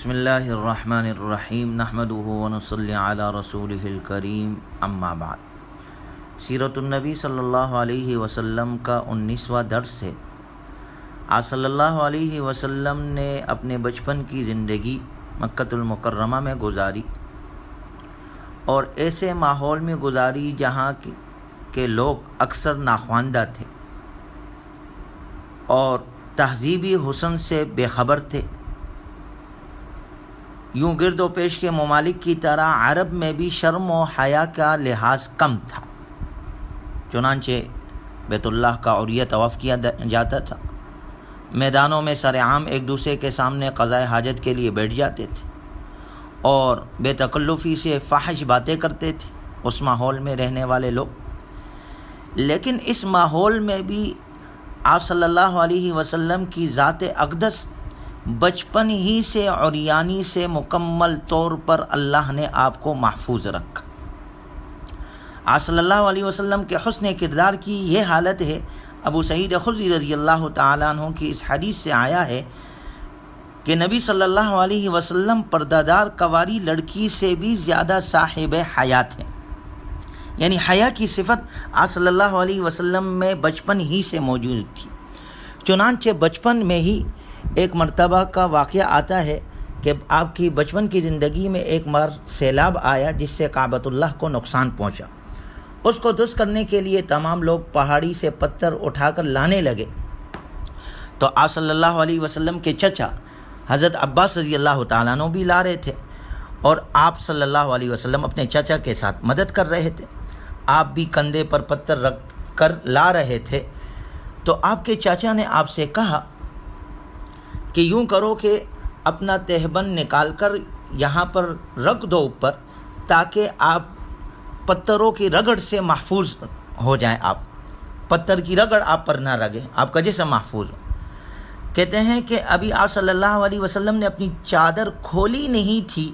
بسم اللہ الرحمن الرحیم نحمدہ ونصلی علی رسولہ الکریم اما بعد۔ سیرت النبی صلی اللہ علیہ وسلم کا 19واں درس ہے۔ آپ صلی اللہ علیہ وسلم نے اپنے بچپن کی زندگی مکہ المکرمہ میں گزاری اور ایسے ماحول میں گزاری جہاں کے لوگ اکثر ناخواندہ تھے اور تہذیبی حسن سے بے خبر تھے۔ یوں گرد و پیش کے ممالک کی طرح عرب میں بھی شرم و حیا کا لحاظ کم تھا، چنانچہ بیت اللہ کا عریہ طواف کیا جاتا تھا، میدانوں میں سرعام ایک دوسرے کے سامنے قضائے حاجت کے لیے بیٹھ جاتے تھے اور بے تکلفی سے فاحش باتیں کرتے تھے اس ماحول میں رہنے والے لوگ۔ لیکن اس ماحول میں بھی آپ صلی اللہ علیہ وسلم کی ذات اقدس بچپن ہی سے عریانی سے مکمل طور پر اللہ نے آپ کو محفوظ رکھا۔ آپ صلی اللہ علیہ وسلم کے حسن کردار کی یہ حالت ہے۔ ابو سعید خدری رضی اللہ تعالیٰ عنہ کی اس حدیث سے آیا ہے کہ نبی صلی اللہ علیہ وسلم پردہ دار کنواری لڑکی سے بھی زیادہ صاحب حیات ہیں، یعنی حیا کی صفت آپ صلی اللہ علیہ وسلم میں بچپن ہی سے موجود تھی۔ چنانچہ بچپن میں ہی ایک مرتبہ کا واقعہ آتا ہے کہ آپ کی بچپن کی زندگی میں ایک بار سیلاب آیا جس سے کعبۃ اللہ کو نقصان پہنچا۔ اس کو درست کرنے کے لیے تمام لوگ پہاڑی سے پتھر اٹھا کر لانے لگے تو آپ صلی اللہ علیہ وسلم کے چچا حضرت عباس رضی اللہ تعالیٰ عنہ بھی لا رہے تھے اور آپ صلی اللہ علیہ وسلم اپنے چچا کے ساتھ مدد کر رہے تھے۔ آپ بھی کندھے پر پتھر رکھ کر لا رہے تھے تو آپ کے چاچا نے آپ سے کہا کہ یوں کرو کہ اپنا تہبند نکال کر یہاں پر رکھ دو اوپر، تاکہ آپ پتھروں کی رگڑ سے محفوظ ہو جائیں، آپ پتھر کی رگڑ آپ پر نہ لگے، آپ کا جسم محفوظ ہو۔ کہتے ہیں کہ ابھی آپ صلی اللہ علیہ وسلم نے اپنی چادر کھولی نہیں تھی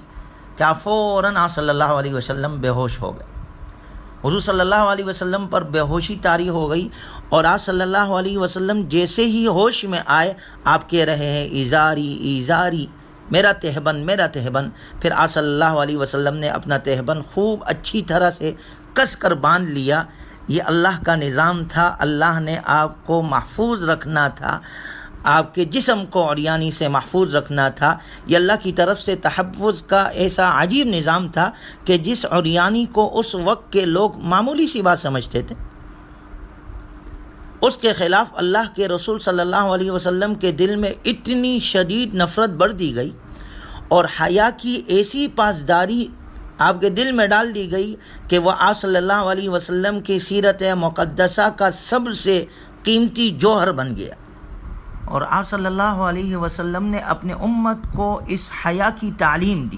کہ آپ فوراً آپ صلی اللہ علیہ وسلم بے ہوش ہو گئے۔ حضور صلی اللہ علیہ وسلم پر بے ہوشی طاری ہو گئی اور آپ صلی اللہ علیہ وسلم جیسے ہی ہوش میں آئے آپ کہہ رہے ہیں ایزاری ایزاری، میرا تہبند میرا تہبند۔ پھر آپ صلی اللہ علیہ وسلم نے اپنا تہبند خوب اچھی طرح سے کس کر باندھ لیا۔ یہ اللہ کا نظام تھا، اللہ نے آپ کو محفوظ رکھنا تھا، آپ کے جسم کو عریانی سے محفوظ رکھنا تھا۔ یہ اللہ کی طرف سے تحفظ کا ایسا عجیب نظام تھا کہ جس عریانی کو اس وقت کے لوگ معمولی سی بات سمجھتے تھے، اس کے خلاف اللہ کے رسول صلی اللہ علیہ وسلم کے دل میں اتنی شدید نفرت بڑھ دی گئی اور حیا کی ایسی پاسداری آپ کے دل میں ڈال دی گئی کہ وہ آپ صلی اللہ علیہ وسلم کی سیرت مقدسہ کا سب سے قیمتی جوہر بن گیا۔ اور آپ صلی اللہ علیہ وسلم نے اپنے امت کو اس حیا کی تعلیم دی۔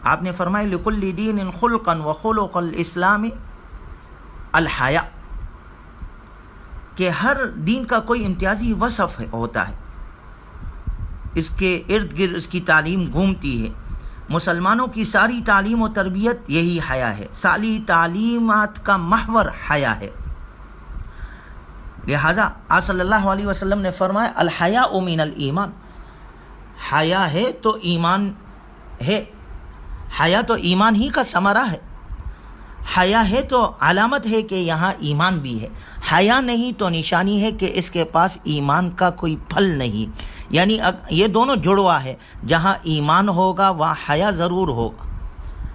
آپ نے فرمایا لکل دین خلقا وخلق الاسلام الحیا، کہ ہر دین کا کوئی امتیازی وصف ہوتا ہے، اس کے ارد گرد اس کی تعلیم گھومتی ہے۔ مسلمانوں کی ساری تعلیم و تربیت یہی حیا ہے، ساری تعلیمات کا محور حیا ہے۔ لہذا آپ صلی اللہ علیہ وسلم نے فرمایا الحیاء من الایمان، حیا ہے تو ایمان ہے، حیا تو ایمان ہی کا ثمرہ ہے، حیا ہے تو علامت ہے کہ یہاں ایمان بھی ہے، حیا نہیں تو نشانی ہے کہ اس کے پاس ایمان کا کوئی پھل نہیں۔ یعنی یہ دونوں جڑوا ہے، جہاں ایمان ہوگا وہاں حیا ضرور ہوگا،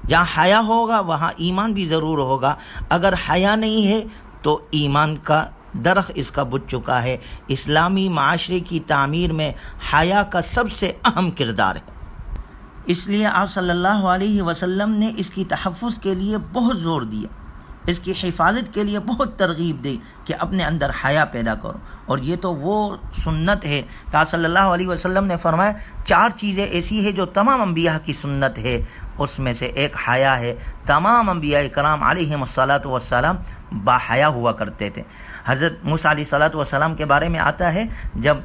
جہاں حیا ہوگا وہاں ایمان بھی ضرور ہوگا۔ اگر حیا نہیں ہے تو ایمان کا درخت اس کا بجھ چکا ہے۔ اسلامی معاشرے کی تعمیر میں حیا کا سب سے اہم کردار ہے، اس لیے آپ صلی اللہ علیہ وسلم نے اس کی تحفظ کے لیے بہت زور دیا، اس کی حفاظت کے لیے بہت ترغیب دی کہ اپنے اندر حیا پیدا کرو۔ اور یہ تو وہ سنت ہے کہ آپ صلی اللہ علیہ وسلم نے فرمایا 4 چیزیں ایسی ہیں جو تمام انبیاء کی سنت ہے، اس میں سے ایک حیا ہے۔ تمام انبیاء کرام علیہم الصلاۃ والسلام باحیا ہوا کرتے تھے۔ حضرت موسیٰ علیہ الصلاۃ والسلام کے بارے میں آتا ہے جب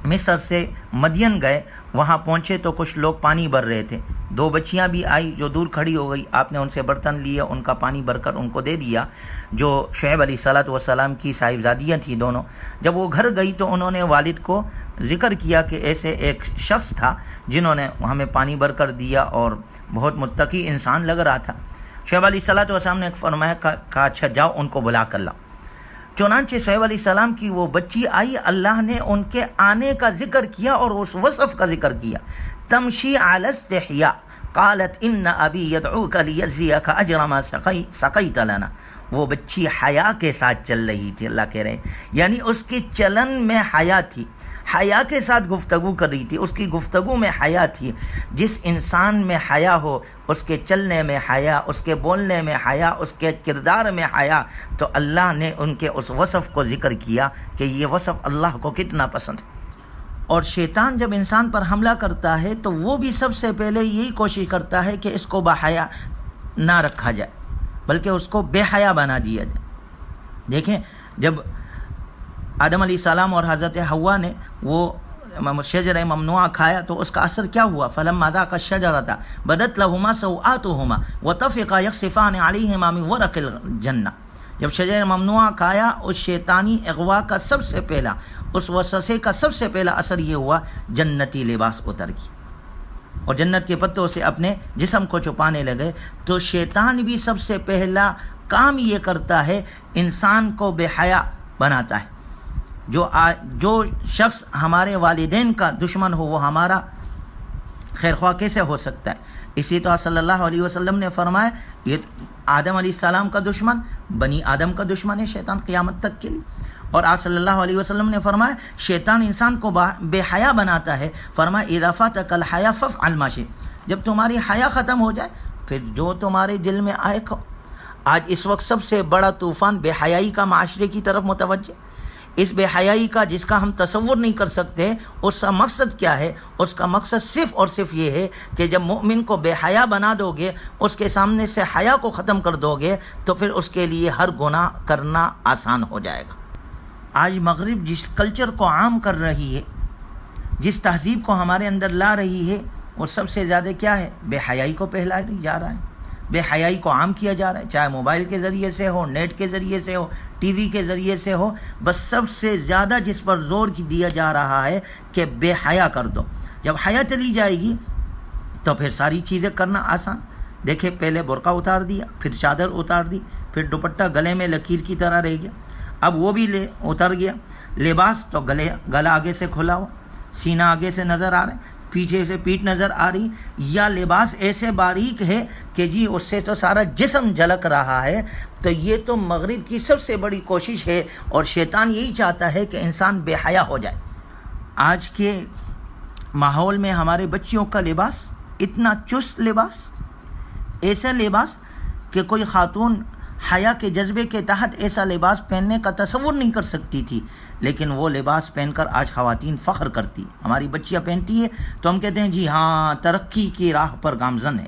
مصر سے مدین گئے، وہاں پہنچے تو کچھ لوگ پانی بھر رہے تھے، 2 بچیاں بھی آئی جو دور کھڑی ہو گئی، آپ نے ان سے برتن لیے، ان کا پانی بھر کر ان کو دے دیا، جو شعیب علیہ الصلاۃ والسلام کی صاحبزادیاں تھیں دونوں۔ جب وہ گھر گئی تو انہوں نے والد کو ذکر کیا کہ ایسے ایک شخص تھا جنہوں نے ہمیں پانی بھر کر دیا اور بہت متقی انسان لگ رہا تھا. شعیب علیہ السلام نے فرمایا کہ اچھا جاؤ ان کو بلا کر لاؤ. چنانچہ شعیب علیہ السلام کی وہ بچی آئی، اللہ نے ان کے آنے کا ذکر کیا اور اس وصف کا ذکر کیا. تمشی علی استحیاء قالت ان ابی یدعوک لیجزیک اجر ما سقیت لنا. وہ بچی حیا کے ساتھ چل رہی تھی، اللہ کہہ رہے ہیں یعنی اس کی چلن میں حیا تھی، حیا کے ساتھ گفتگو کر رہی تھی، اس کی گفتگو میں حیا تھی. جس انسان میں حیا ہو، اس کے چلنے میں حیا، اس کے بولنے میں حیا، اس کے کردار میں حیا، تو اللہ نے ان کے اس وصف کو ذکر کیا کہ یہ وصف اللہ کو کتنا پسند ہے. اور شیطان جب انسان پر حملہ کرتا ہے تو وہ بھی سب سے پہلے یہی کوشش کرتا ہے کہ اس کو باحیا نہ رکھا جائے، بلکہ اس کو بے حیا بنا دیا جائے. دیکھیں جب آدم علیہ السلام اور حضرت حوا نے وہ شجرہ ممنوعہ کھایا تو اس کا اثر کیا ہوا؟ فلما ذاقا الشجرۃ بدت لهما سوآتهما وطفقا يخصفان عليهما من ورق الجنہ. جب شجرہ ممنوعہ کھایا اس شیطانی اغوا کا سب سے پہلا، اس وسوسے کا سب سے پہلا اثر یہ ہوا جنتی لباس اتر گیا اور جنت کے پتوں سے اپنے جسم کو چھپانے لگے. تو شیطان بھی سب سے پہلا کام یہ کرتا ہے، انسان کو بے حیا بناتا ہے. جو شخص ہمارے والدین کا دشمن ہو وہ ہمارا خیر خواہ کیسے ہو سکتا ہے؟ اسی طرح صلی اللہ علیہ وسلم نے فرمایا یہ آدم علیہ السلام کا دشمن بنی آدم کا دشمن ہے شیطان قیامت تک کے لیے. اور آپ صلی اللہ علیہ وسلم نے فرمایا شیطان انسان کو بے حیا بناتا ہے. فرمایا اذا فاتک الحیا فافعل ما شئت. جب تمہاری حیا ختم ہو جائے پھر جو تمہارے دل میں آئے کھو. آج اس وقت سب سے بڑا طوفان بے حیائی کا معاشرے کی طرف متوجہ. اس بے حیائی کا جس کا ہم تصور نہیں کر سکتے، اس کا مقصد کیا ہے؟ اس کا مقصد صرف اور صرف یہ ہے کہ جب مومن کو بے حیا بنا دو گے، اس کے سامنے سے حیا کو ختم کر دو گے تو پھر اس کے لیے ہر گناہ کرنا آسان ہو جائے گا. آج مغرب جس کلچر کو عام کر رہی ہے، جس تہذیب کو ہمارے اندر لا رہی ہے، وہ سب سے زیادہ کیا ہے؟ بے حیائی کو پھیلایا جا رہا ہے، بے حیائی کو عام کیا جا رہا ہے، چاہے موبائل کے ذریعے سے ہو، نیٹ کے ذریعے سے ہو، ٹی وی کے ذریعے سے ہو. بس سب سے زیادہ جس پر زور دیا جا رہا ہے کہ بے حیا کر دو. جب حیا چلی جائے گی تو پھر ساری چیزیں کرنا آسان. دیکھیں پہلے برقع اتار دیا، پھر چادر اتار دی، پھر دوپٹہ گلے میں لکیر کی طرح رہ گیا، اب وہ بھی اتر گیا. لباس تو گلا آگے سے کھلا ہوا، سینہ آگے سے نظر آ رہا ہے، پیچھے سے پیٹھ نظر آ رہی، یا لباس ایسے باریک ہے کہ جی اس سے تو سارا جسم جھلک رہا ہے. تو یہ تو مغرب کی سب سے بڑی کوشش ہے اور شیطان یہی چاہتا ہے کہ انسان بے حیا ہو جائے. آج کے ماحول میں ہمارے بچیوں کا لباس اتنا چست لباس، ایسا لباس کہ کوئی خاتون حیا کے جذبے کے تحت ایسا لباس پہننے کا تصور نہیں کر سکتی تھی، لیکن وہ لباس پہن کر آج خواتین فخر کرتی. ہماری بچیاں پہنتی ہیں تو ہم کہتے ہیں جی ہاں ترقی کی راہ پر گامزن ہے.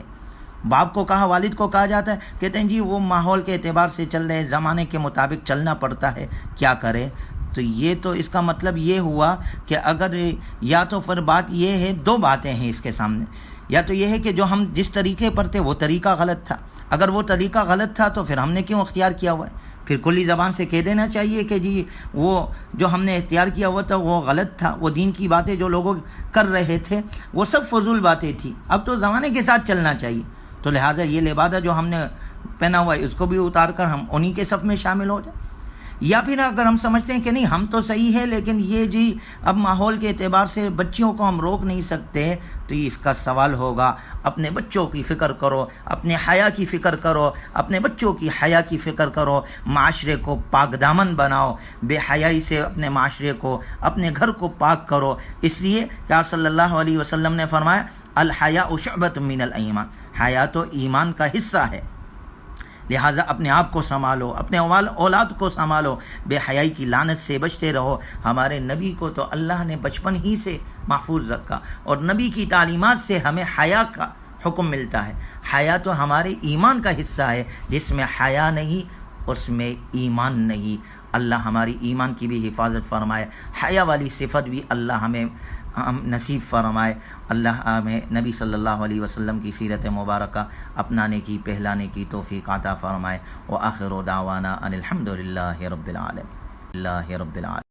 باپ کو کہا، والد کو کہا جاتا ہے، کہتے ہیں جی وہ ماحول کے اعتبار سے چل رہے، زمانے کے مطابق چلنا پڑتا ہے، کیا کرے. تو یہ تو اس کا مطلب یہ ہوا کہ اگر یا تو پھر بات یہ ہے، دو باتیں ہیں اس کے سامنے. یا تو یہ ہے کہ جو ہم جس طریقے پر تھے وہ طریقہ غلط تھا. اگر وہ طریقہ غلط تھا تو پھر ہم نے کیوں اختیار کیا ہوا ہے؟ پھر کھلی زبان سے کہہ دینا چاہیے کہ جی وہ جو ہم نے اختیار کیا ہوا تھا وہ غلط تھا. وہ دین کی باتیں جو لوگ کر رہے تھے وہ سب فضول باتیں تھیں. اب تو زمانے کے ساتھ چلنا چاہیے. تو لہٰذا یہ لبادہ جو ہم نے پہنا ہوا ہے اس کو بھی اتار کر ہم انہی کے صف میں شامل ہو جائیں. یا پھر اگر ہم سمجھتے ہیں کہ نہیں ہم تو صحیح ہے لیکن یہ جی اب ماحول کے اعتبار سے بچیوں کو ہم روک نہیں سکتے، تو اس کا سوال ہوگا اپنے بچوں کی فکر کرو، اپنے حیا کی فکر کرو، اپنے بچوں کی حیا کی فکر کرو، معاشرے کو پاک دامن بناؤ، بے حیائی سے اپنے معاشرے کو، اپنے گھر کو پاک کرو. اس لیے کہ آپ صلی اللہ علیہ وسلم نے فرمایا الحیاء شعبۃ من الایمان، حیا تو ایمان کا حصہ ہے. لہٰذا اپنے آپ کو سنبھالو، اپنے اولاد کو سنبھالو، بے حیائی کی لعنت سے بچتے رہو. ہمارے نبی کو تو اللہ نے بچپن ہی سے محفوظ رکھا اور نبی کی تعلیمات سے ہمیں حیا کا حکم ملتا ہے. حیا تو ہمارے ایمان کا حصہ ہے، جس میں حیا نہیں اس میں ایمان نہیں. اللہ ہماری ایمان کی بھی حفاظت فرمائے، حیا والی صفت بھی اللہ ہمیں نصیب فرمائے. اللہ ہمیں نبی صلی اللہ علیہ وسلم کی سیرت مبارکہ اپنانے کی، پہلانے کی توفیق عطا فرمائے. وآخر دعوانا ان الحمد للہ رب العالمین.